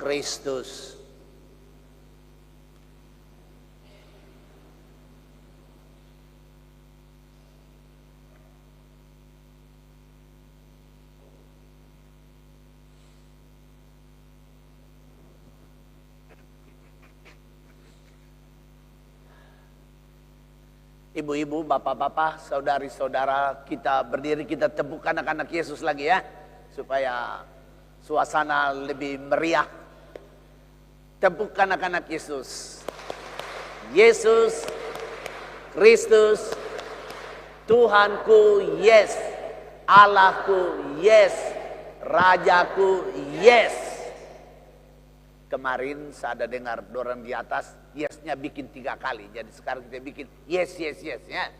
Kristus. Ibu-ibu, bapak-bapak, saudari-saudara, kita berdiri, kita tepuk anak-anak Yesus lagi ya, supaya suasana lebih meriah. Tepuk anak-anak Yesus. Yesus Kristus, Tuhanku, yes. Allahku, yes. Rajaku, yes. Kemarin saya ada dengar dorang di atas, yesnya bikin 3 kali. Jadi sekarang kita bikin yes, yes, yes. Ya.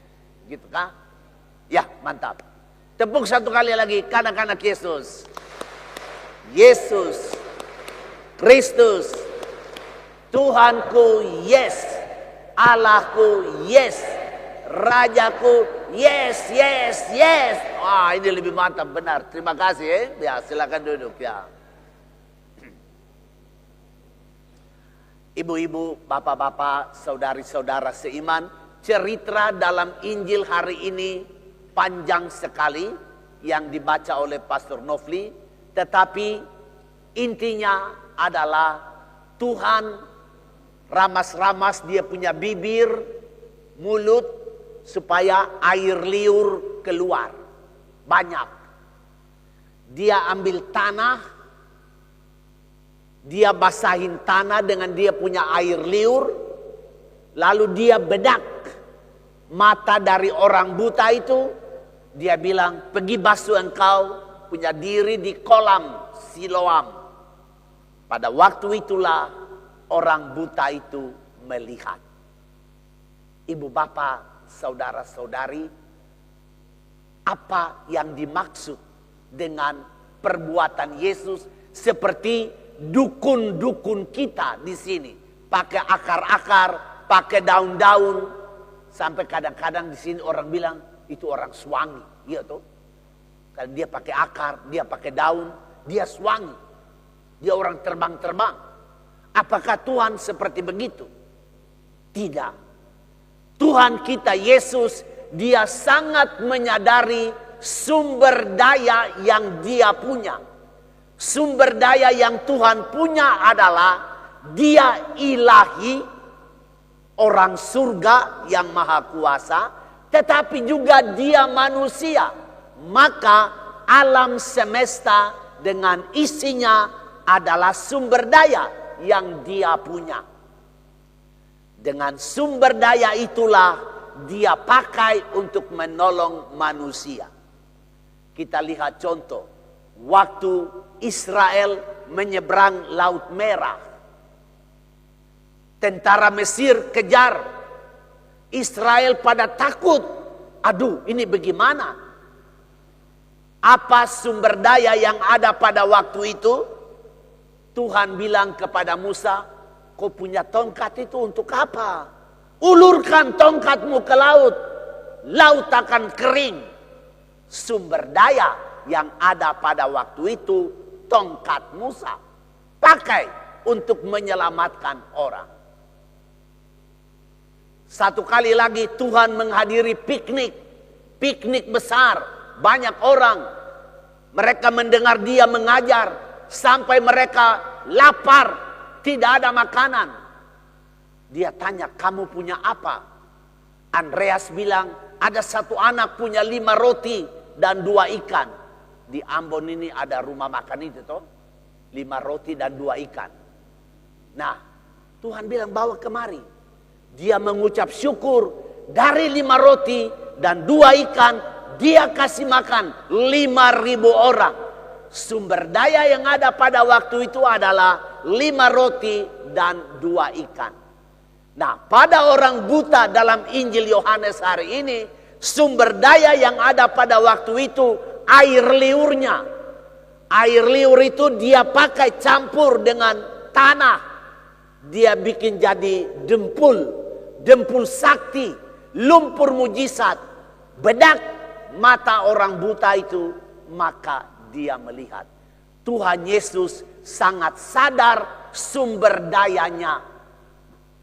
Gitu kah? Ya, mantap. Tepuk 1 kali lagi, anak-anak Yesus. Yesus Kristus, Tuhanku, yes. Allahku, yes. Rajaku, yes, yes, yes. Wah, ini lebih mantap, benar. Terima kasih. Ya, silakan duduk ya. Ibu-ibu, bapak-bapak, saudari-saudara seiman, cerita dalam Injil hari ini panjang sekali yang dibaca oleh Pastor Nofli, tetapi intinya adalah Tuhan ramas-ramas dia punya bibir, mulut, supaya air liur keluar. Banyak. Dia ambil tanah, dia basahin tanah dengan dia punya air liur. Lalu dia bedak mata dari orang buta itu. Dia bilang, pergi basuh engkau punya diri di kolam Siloam. Pada waktu itulah orang buta itu melihat. Ibu bapak, saudara-saudari, apa yang dimaksud dengan perbuatan Yesus seperti dukun-dukun kita di sini, pakai akar-akar, pakai daun-daun, sampai kadang-kadang di sini orang bilang itu orang swangi, iya tuh. Karena dia pakai akar, dia pakai daun, dia swangi, dia orang terbang-terbang. Apakah Tuhan seperti begitu? Tidak. Tuhan kita Yesus, dia sangat menyadari sumber daya yang dia punya. Sumber daya yang Tuhan punya adalah dia ilahi, orang surga yang maha kuasa, tetapi juga dia manusia. Maka alam semesta dengan isinya adalah sumber daya yang dia punya. Dengan sumber daya itulah dia pakai untuk menolong manusia. Kita lihat contoh. Waktu Israel menyeberang Laut Merah, tentara Mesir kejar. Israel pada takut. Aduh, ini bagaimana? Apa sumber daya yang ada pada waktu itu? Tuhan bilang kepada Musa, kau punya tongkat itu untuk apa? Ulurkan tongkatmu ke laut. Laut akan kering. Sumber daya yang ada pada waktu itu tongkat Musa, pakai untuk menyelamatkan orang. Satu kali lagi Tuhan menghadiri piknik besar, banyak orang. Mereka mendengar dia mengajar sampai mereka lapar, tidak ada makanan. Dia tanya, kamu punya apa? Andreas bilang, ada satu anak punya 5 roti dan 2 ikan. Di Ambon ini ada rumah makan itu toh, 5 roti dan 2 ikan. Nah, Tuhan bilang bawa kemari. Dia mengucap syukur, dari 5 roti dan 2 ikan, dia kasih makan 5.000 orang. Sumber daya yang ada pada waktu itu adalah 5 roti dan 2 ikan. Nah, pada orang buta dalam Injil Yohanes hari ini, sumber daya yang ada pada waktu itu air liurnya. Air liur itu dia pakai campur dengan tanah. Dia bikin jadi dempul sakti, lumpur mujizat. Bedak mata orang buta itu, maka dia melihat. Tuhan Yesus sangat sadar sumber dayanya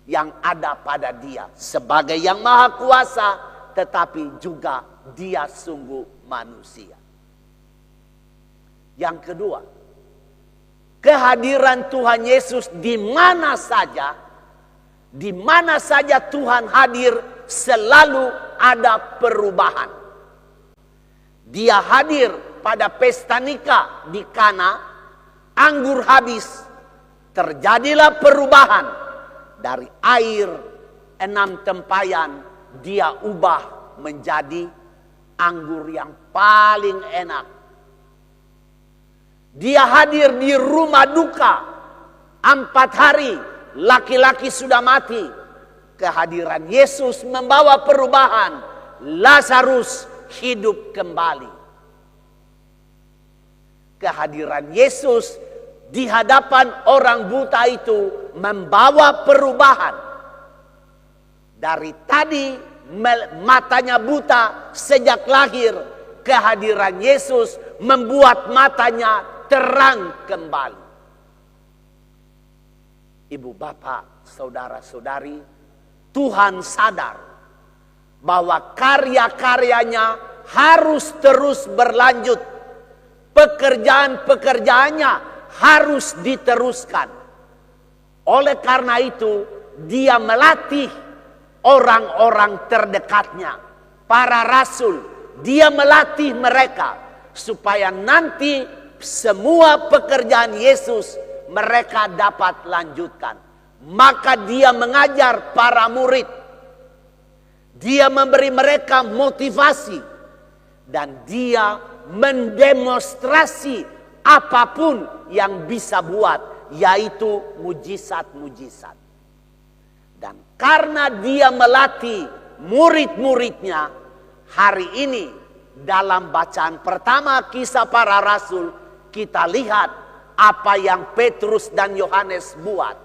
yang ada pada dia. Sebagai yang maha kuasa, tetapi juga dia sungguh manusia. Yang kedua, kehadiran Tuhan Yesus di mana saja Tuhan hadir, selalu ada perubahan. Dia hadir pada pesta nikah di Kana, anggur habis, terjadilah perubahan. Dari air 6 tempayan, dia ubah menjadi anggur yang paling enak. Dia hadir di rumah duka 4 hari, laki-laki sudah mati. Kehadiran Yesus membawa perubahan. Lazarus hidup kembali. Kehadiran Yesus di hadapan orang buta itu membawa perubahan. Dari tadi matanya buta sejak lahir, kehadiran Yesus membuat matanya terang kembali. Ibu bapak, saudara-saudari, Tuhan sadar bahwa karya-karyanya harus terus berlanjut. Pekerjaan-pekerjaannya harus diteruskan. Oleh karena itu, dia melatih orang-orang terdekatnya, para rasul. Dia melatih mereka supaya nanti semua pekerjaan Yesus mereka dapat lanjutkan. Maka dia mengajar para murid. Dia memberi mereka motivasi. Dan dia mendemonstrasi apapun yang bisa buat, yaitu mujizat-mujizat. Dan karena dia melatih murid-muridnya, hari ini dalam bacaan pertama Kisah Para Rasul, kita lihat apa yang Petrus dan Yohanes buat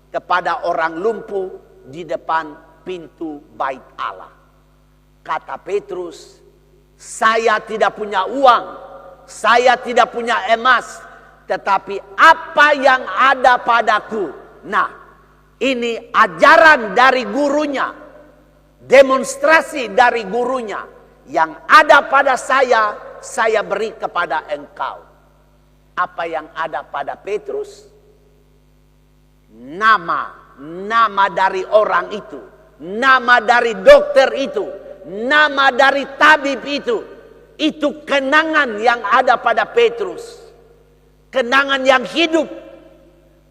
kepada orang lumpuh di depan pintu bait Allah. Kata Petrus, saya tidak punya uang, saya tidak punya emas, tetapi apa yang ada padaku. Nah, ini ajaran dari gurunya, demonstrasi dari gurunya. Yang ada pada saya beri kepada engkau. Apa yang ada pada Petrus? Nama dari orang itu, nama dari dokter itu, nama dari tabib itu kenangan yang ada pada Petrus, kenangan yang hidup.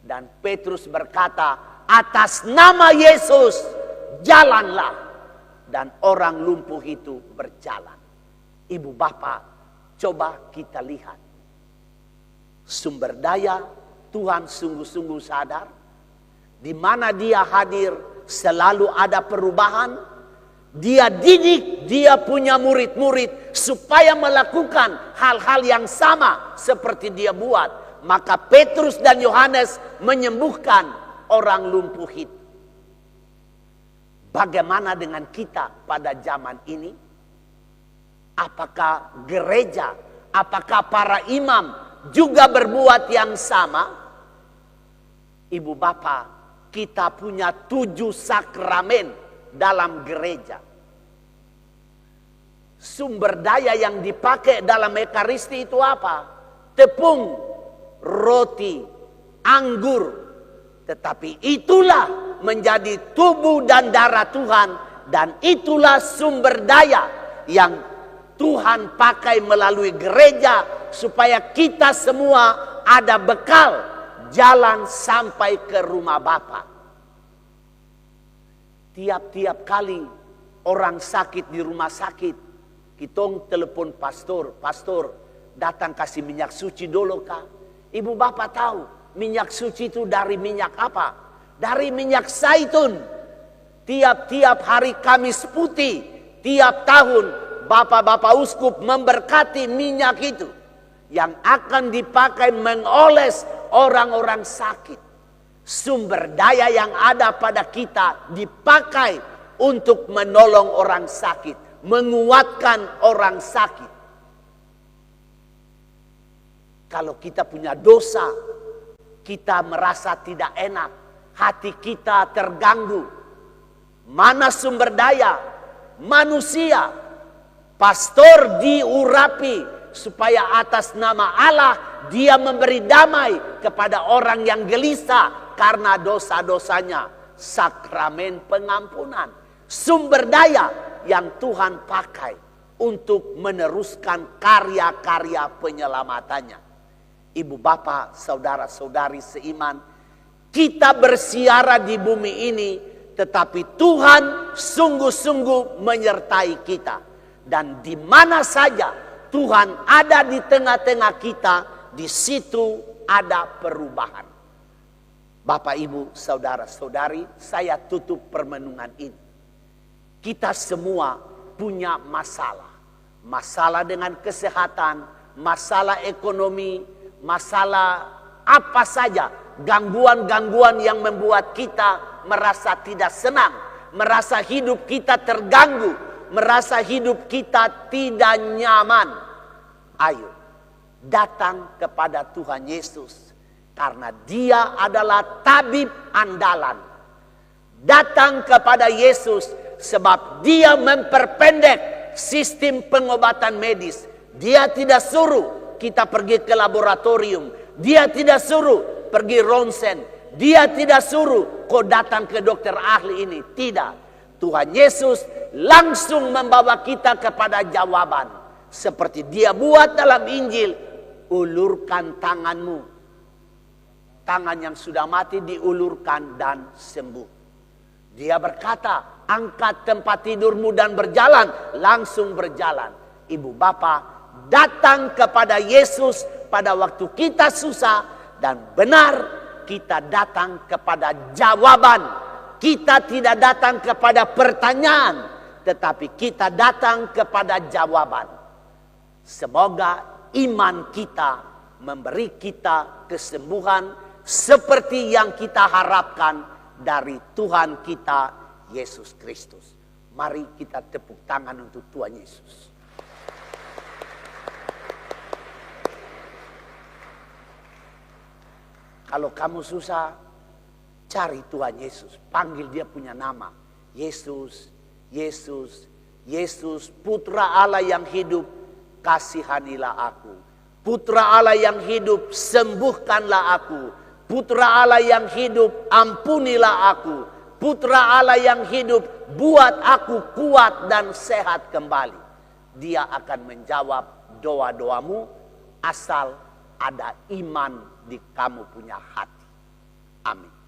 Dan Petrus berkata, atas nama Yesus jalanlah. Dan orang lumpuh itu berjalan. Ibu bapak, coba kita lihat. Sumber daya Tuhan sungguh-sungguh sadar. Di mana dia hadir selalu ada perubahan. Dia didik, dia punya murid-murid supaya melakukan hal-hal yang sama seperti dia buat. Maka Petrus dan Yohanes menyembuhkan orang lumpuh itu. Bagaimana dengan kita pada zaman ini? Apakah gereja, apakah para imam juga berbuat yang sama? Ibu bapak, kita punya 7 sakramen dalam gereja. Sumber daya yang dipakai dalam ekaristi itu apa? Tepung, roti, anggur. Tetapi itulah menjadi tubuh dan darah Tuhan. Dan itulah sumber daya yang Tuhan pakai melalui gereja. Supaya kita semua ada bekal jalan sampai ke rumah Bapa. Tiap-tiap kali orang sakit di rumah sakit, kita telepon pastor. Pastor datang kasih minyak suci dulu kah? Ibu bapak tahu minyak suci itu dari minyak apa? Dari minyak zaitun. Tiap-tiap hari Kamis putih, tiap tahun bapak-bapak uskup memberkati minyak itu. Yang akan dipakai mengoles orang-orang sakit. Sumber daya yang ada pada kita dipakai untuk menolong orang sakit. Menguatkan orang sakit. Kalau kita punya dosa, kita merasa tidak enak, hati kita terganggu. Mana sumber daya? Manusia. Pastor diurapi supaya atas nama Allah dia memberi damai kepada orang yang gelisah karena dosa-dosanya. Sakramen pengampunan. Sumber daya yang Tuhan pakai untuk meneruskan karya-karya penyelamatannya. Ibu bapak, saudara-saudari seiman, kita bersiara di bumi ini, tetapi Tuhan sungguh-sungguh menyertai kita. Dan di mana saja Tuhan ada di tengah-tengah kita, di situ ada perubahan. Bapak, ibu, saudara-saudari, saya tutup permenungan ini. Kita semua punya masalah. Masalah dengan kesehatan, masalah ekonomi, masalah apa saja. Gangguan-gangguan yang membuat kita merasa tidak senang. Merasa hidup kita terganggu. Merasa hidup kita tidak nyaman. Ayo, datang kepada Tuhan Yesus. Karena dia adalah tabib andalan. Datang kepada Yesus sebab dia memperpendek sistem pengobatan medis. Dia tidak suruh kita pergi ke laboratorium. Dia tidak suruh pergi ronsen. Dia tidak suruh kau datang ke dokter ahli ini. Tidak. Tuhan Yesus langsung membawa kita kepada jawaban. Seperti dia buat dalam Injil. Ulurkan tanganmu. Tangan yang sudah mati diulurkan dan sembuh. Dia berkata, angkat tempat tidurmu dan berjalan. Langsung berjalan. Ibu bapak, datang kepada Yesus pada waktu kita susah. Dan benar kita datang kepada jawaban. Kita tidak datang kepada pertanyaan. Tetapi kita datang kepada jawaban. Semoga iman kita memberi kita kesembuhan seperti yang kita harapkan dari Tuhan kita Yesus Kristus. Mari kita tepuk tangan untuk Tuhan Yesus. Kalau kamu susah, cari Tuhan Yesus. Panggil dia punya nama. Yesus, Yesus, Yesus, Putra Allah yang hidup, kasihanilah aku. Putra Allah yang hidup, sembuhkanlah aku. Putra Allah yang hidup, ampunilah aku. Putra Allah yang hidup, buat aku kuat dan sehat kembali. Dia akan menjawab doa-doamu asal ada iman di kamu punya hati. Amin.